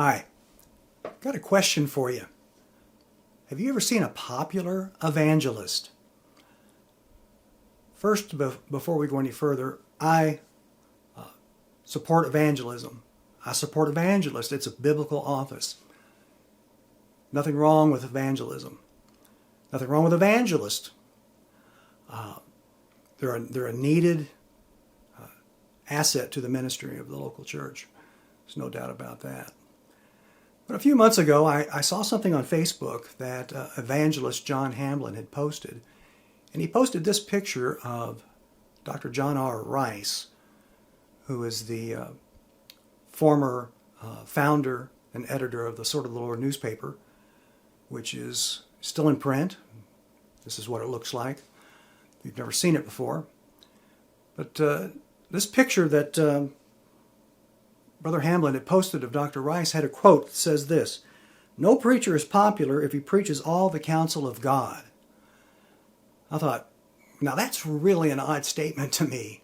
Hi, got a question for you. Have you ever seen a popular evangelist? First, before we go any further, I support evangelism. I support evangelists. It's a biblical office. Nothing wrong with evangelism. Nothing wrong with evangelists. They're a needed asset to the ministry of the local church. There's no doubt about that. But a few months ago, I saw something on Facebook that evangelist John Hamblin had posted. And he posted this picture of Dr. John R. Rice, who is the former founder and editor of the Sword of the Lord newspaper, which is still in print. This is what it looks like. You've never seen it before. But this picture that Brother Hamblin had posted of Dr. Rice had a quote that says this: "No preacher is popular if he preaches all the counsel of God." I thought, now that's really an odd statement to me,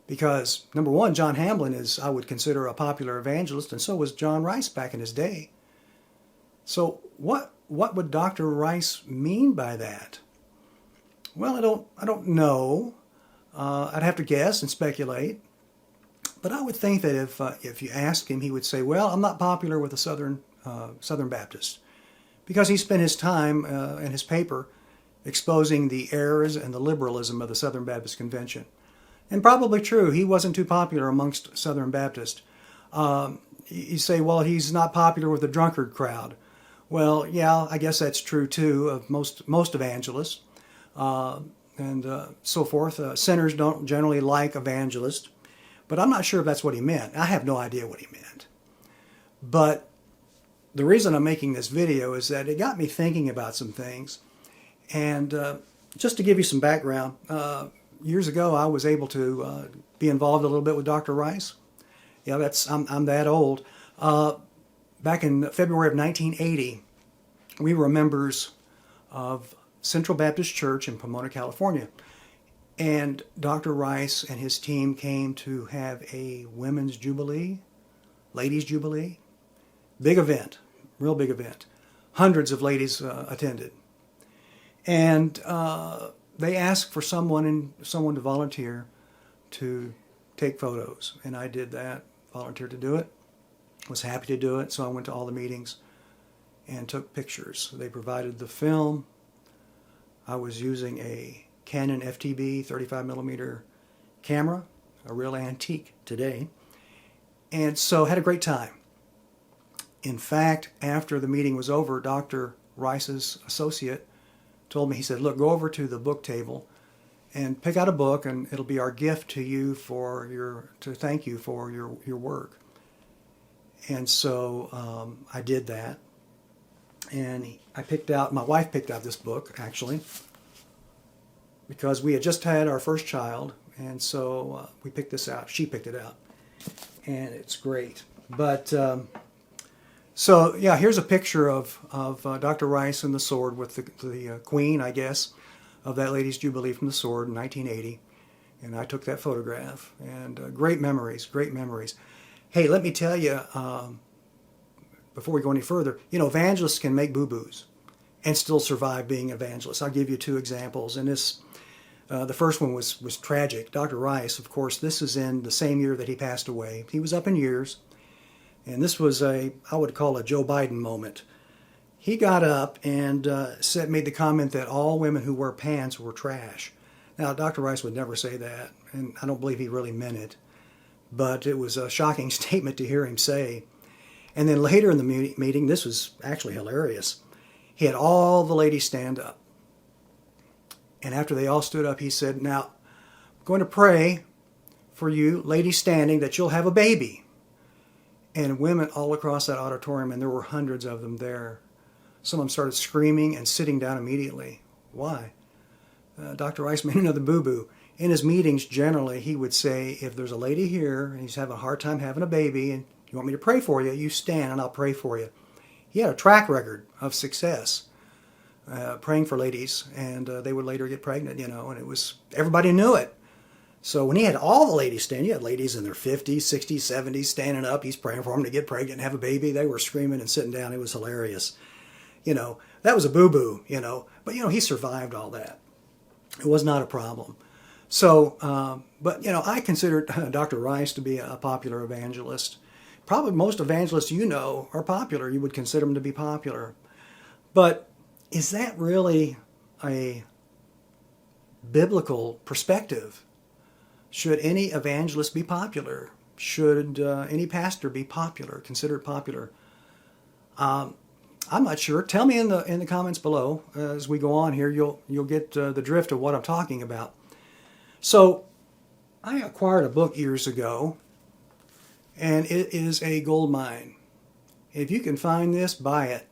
because number one, John Hamblin is, I would consider, a popular evangelist, and so was John Rice back in his day. So what would Dr. Rice mean by that? Well, I don't know. I'd have to guess and speculate. But I would think that if you ask him, he would say, well, I'm not popular with the Southern Baptists, because he spent his time in his paper exposing the errors and the liberalism of the Southern Baptist Convention. And probably true, he wasn't too popular amongst Southern Baptists. You say, well, he's not popular with the drunkard crowd. Well, yeah, I guess that's true too of most evangelists and so forth. Sinners don't generally like evangelists. But I'm not sure if that's what he meant. I have no idea what he meant. But the reason I'm making this video is that it got me thinking about some things. And just to give you some background, years ago I was able to be involved a little bit with Dr. Rice. Yeah, I'm that old. Back in February of 1980, we were members of Central Baptist Church in Pomona, California. And Dr. Rice and his team came to have a women's jubilee, ladies' jubilee. Big event, real big event. Hundreds of ladies attended. And they asked for someone to volunteer to take photos. And I did that, volunteered to do it, was happy to do it. So I went to all the meetings and took pictures. They provided the film. I was using a Canon FTB 35mm camera, a real antique today. And so had a great time. In fact, after the meeting was over, Dr. Rice's associate told me, he said, look, go over to the book table and pick out a book, and it'll be our gift to you to thank you for your work. And so I did that. And my wife picked out this book, actually, because we had just had our first child, and so we picked this out. She picked it out, and it's great. But so yeah, here's a picture of Dr. Rice and the sword with the queen, I guess, of that ladies' jubilee from the sword in 1980, and I took that photograph. And great memories, great memories. Hey, let me tell you, before we go any further, evangelists can make boo-boos and still survive being evangelists. I'll give you two examples, and this. The first one was tragic. Dr. Rice, of course, this is in the same year that he passed away. He was up in years, and this was I would call a Joe Biden moment. He got up and made the comment that all women who wear pants were trash. Now, Dr. Rice would never say that, and I don't believe he really meant it, but it was a shocking statement to hear him say. And then later in the meeting, this was actually hilarious. He had all the ladies stand up. And after they all stood up, he said, now, I'm going to pray for you, ladies standing, that you'll have a baby. And women all across that auditorium, and there were hundreds of them there. Some of them started screaming and sitting down immediately. Why? Dr. Rice made another boo-boo. In his meetings, generally, he would say, if there's a lady here and he's having a hard time having a baby, and you want me to pray for you, you stand and I'll pray for you. He had a track record of success. Praying for ladies, and they would later get pregnant, and everybody knew it. So when he had all the ladies standing, you had ladies in their 50s, 60s, 70s standing up. He's praying for them to get pregnant and have a baby. They were screaming and sitting down. It was hilarious. That was a boo-boo, But, he survived all that. It was not a problem. So, but, I considered Dr. Rice to be a popular evangelist. Probably most evangelists are popular. You would consider them to be popular. But is that really a biblical perspective? Should any evangelist be popular? Should any pastor be popular, considered popular? I'm not sure. Tell me in the comments below as we go on here. You'll get the drift of what I'm talking about. So I acquired a book years ago, and it is a gold mine. If you can find this, buy it.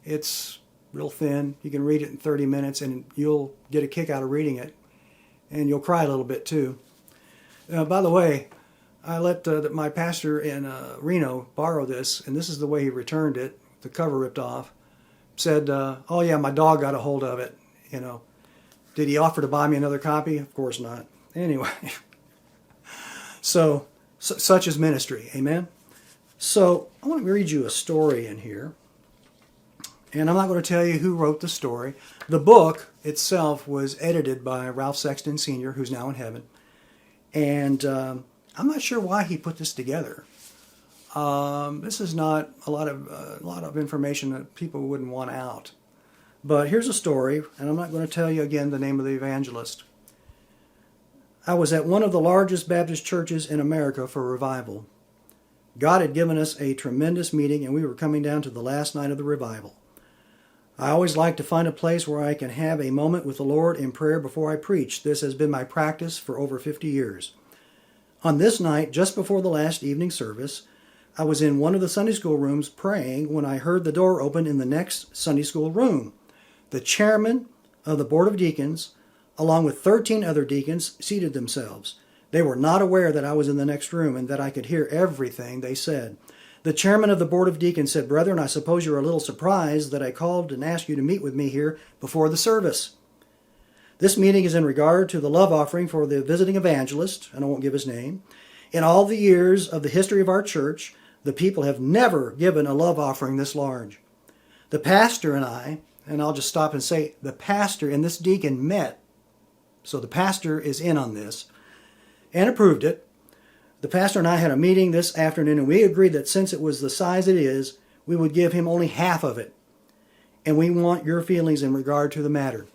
It's real thin. You can read it in 30 minutes, and you'll get a kick out of reading it, and you'll cry a little bit too. By the way, I let my pastor in Reno borrow this, and this is the way he returned it. The cover ripped off. Said, oh yeah, my dog got a hold of it. Did he offer to buy me another copy? Of course not. Anyway, so such is ministry. Amen. So I want to read you a story in here. And I'm not going to tell you who wrote the story. The book itself was edited by Ralph Sexton Sr., who's now in heaven. And I'm not sure why he put this together. This is not a lot of information that people wouldn't want out. But here's a story, and I'm not going to tell you again the name of the evangelist. I was at one of the largest Baptist churches in America for revival. God had given us a tremendous meeting, and we were coming down to the last night of the revival. I always like to find a place where I can have a moment with the Lord in prayer before I preach. This has been my practice for over 50 years. On this night, just before the last evening service, I was in one of the Sunday school rooms praying when I heard the door open in the next Sunday school room. The chairman of the Board of Deacons, along with 13 other deacons, seated themselves. They were not aware that I was in the next room and that I could hear everything they said. The chairman of the Board of Deacons said, "Brethren, I suppose you're a little surprised that I called and asked you to meet with me here before the service. This meeting is in regard to the love offering for the visiting evangelist," and I won't give his name. "In all the years of the history of our church, the people have never given a love offering this large. The pastor and I'll just stop and say, the pastor and this deacon met, so the pastor is in on this, and approved it. The pastor and I had a meeting this afternoon, and we agreed that since it was the size it is, we would give him only half of it. And we want your feelings in regard to the matter."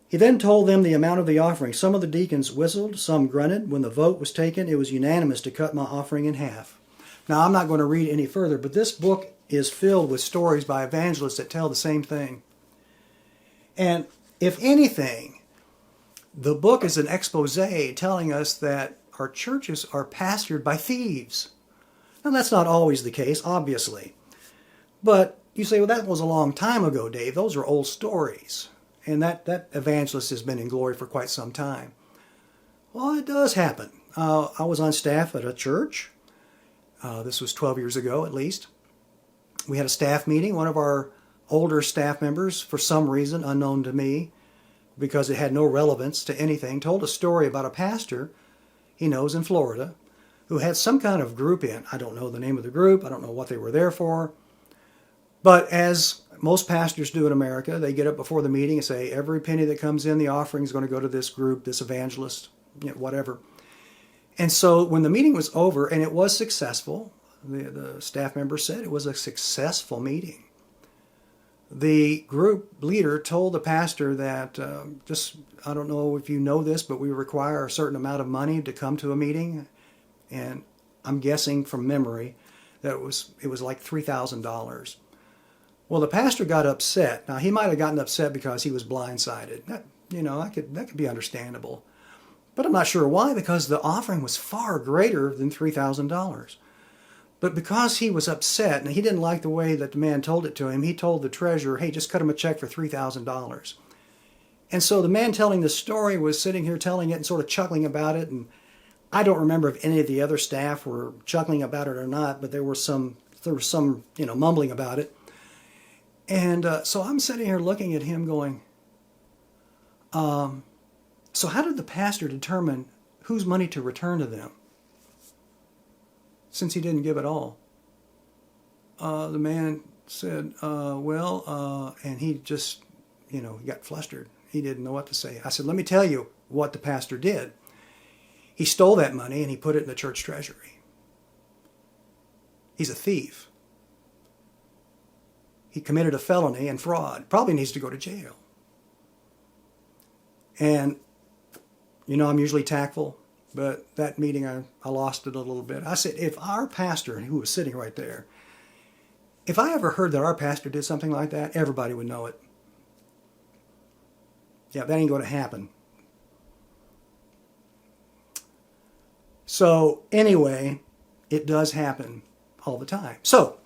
He then told them the amount of the offering. Some of the deacons whistled, some grunted. When the vote was taken, it was unanimous to cut my offering in half. Now, I'm not going to read any further, but this book is filled with stories by evangelists that tell the same thing. And if anything, the book is an expose telling us that our churches are pastored by thieves. Now, that's not always the case, obviously. But you say, well, that was a long time ago, Dave. Those are old stories. And that evangelist has been in glory for quite some time. Well, it does happen. I was on staff at a church. This was 12 years ago, at least. We had a staff meeting. One of our older staff members, for some reason unknown to me, because it had no relevance to anything, told a story about a pastor he knows in Florida who had some kind of group in. I don't know the name of the group. I don't know what they were there for. But as most pastors do in America, they get up before the meeting and say, every penny that comes in, the offering is going to go to this group, this evangelist, whatever. And so when the meeting was over, and it was successful, the staff member said it was a successful meeting. The group leader told the pastor that, I don't know if you know this, but we require a certain amount of money to come to a meeting. And I'm guessing from memory that it was like $3,000. Well, the pastor got upset. Now, he might have gotten upset because he was blindsided. That could be understandable. But I'm not sure why, because the offering was far greater than $3,000. But because he was upset and he didn't like the way that the man told it to him, he told the treasurer, hey, just cut him a check for $3,000. And so the man telling the story was sitting here telling it and sort of chuckling about it. And I don't remember if any of the other staff were chuckling about it or not, but there was some mumbling about it. And so I'm sitting here looking at him going, so So how did the pastor determine whose money to return to them, since he didn't give it all? The man said, and he just, he got flustered. He didn't know what to say. I said, let me tell you what the pastor did. He stole that money and he put it in the church treasury. He's a thief. He committed a felony and fraud. Probably needs to go to jail. And, I'm usually tactful, but that meeting I lost it a little bit. I said, if our pastor, who was sitting right there, if I ever heard that our pastor did something like that, everybody would know it. Yeah, that ain't going to happen. So anyway, it does happen all the time. So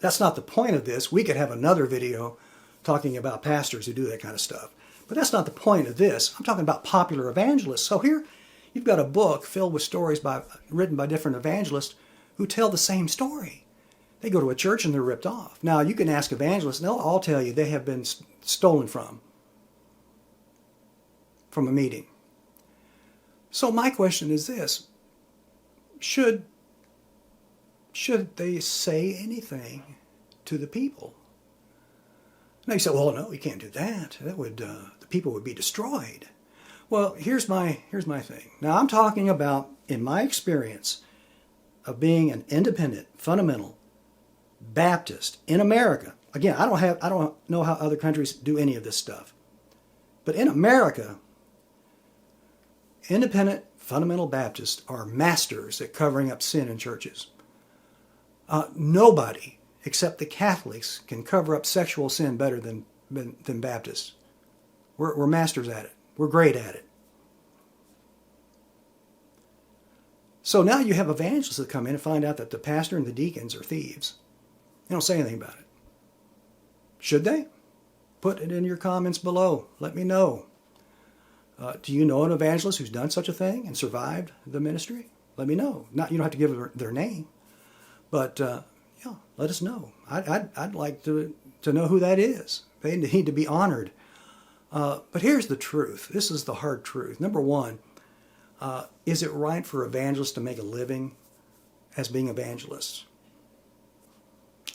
that's not the point of this. We could have another video talking about pastors who do that kind of stuff. But that's not the point of this. I'm talking about popular evangelists. So here you've got a book filled with stories written by different evangelists who tell the same story. They go to a church and they're ripped off. Now, you can ask evangelists, and they'll all tell you they have been stolen from a meeting. So my question is this: should they say anything to the people? Now you say, well, no, you can't do that. That would the people would be destroyed. Well, here's my thing. Now I'm talking about, in my experience of being an independent, fundamental Baptist in America. Again, I don't know how other countries do any of this stuff. But in America, independent, fundamental Baptists are masters at covering up sin in churches. Nobody, except the Catholics, can cover up sexual sin better than Baptists. We're masters at it. We're great at it. So now you have evangelists that come in and find out that the pastor and the deacons are thieves. They don't say anything about it. Should they? Put it in your comments below. Let me know. Do you know an evangelist who's done such a thing and survived the ministry? Let me know. You don't have to give their name, but let us know. I'd like to know who that is. They need to be honored. But here's the truth. This is the hard truth. Number one, is it right for evangelists to make a living as being evangelists?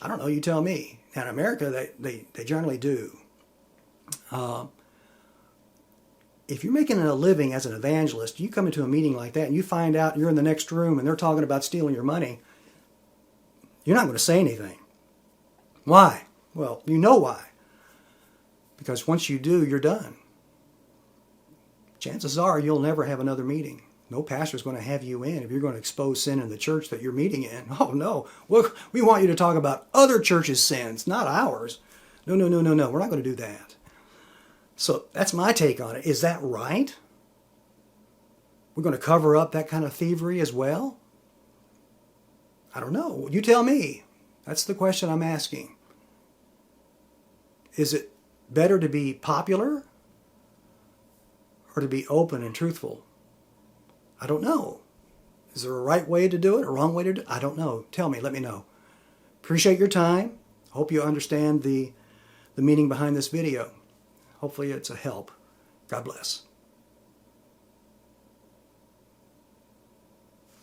I don't know. You tell me. Now, in America, they generally do. If you're making a living as an evangelist, you come into a meeting like that and you find out you're in the next room and they're talking about stealing your money, you're not going to say anything. Why? Well, you know why. Because once you do, you're done. Chances are you'll never have another meeting. No pastor's going to have you in if you're going to expose sin in the church that you're meeting in. Oh, no. We want you to talk about other churches' sins, not ours. No. We're not going to do that. So that's my take on it. Is that right? We're going to cover up that kind of thievery as well? I don't know. You tell me. That's the question I'm asking. Is it better to be popular or to be open and truthful? I don't know. Is there a right way to do it, a wrong way to do it? I don't know. Tell me. Let me know. Appreciate your time. Hope you understand the meaning behind this video. Hopefully it's a help. God bless.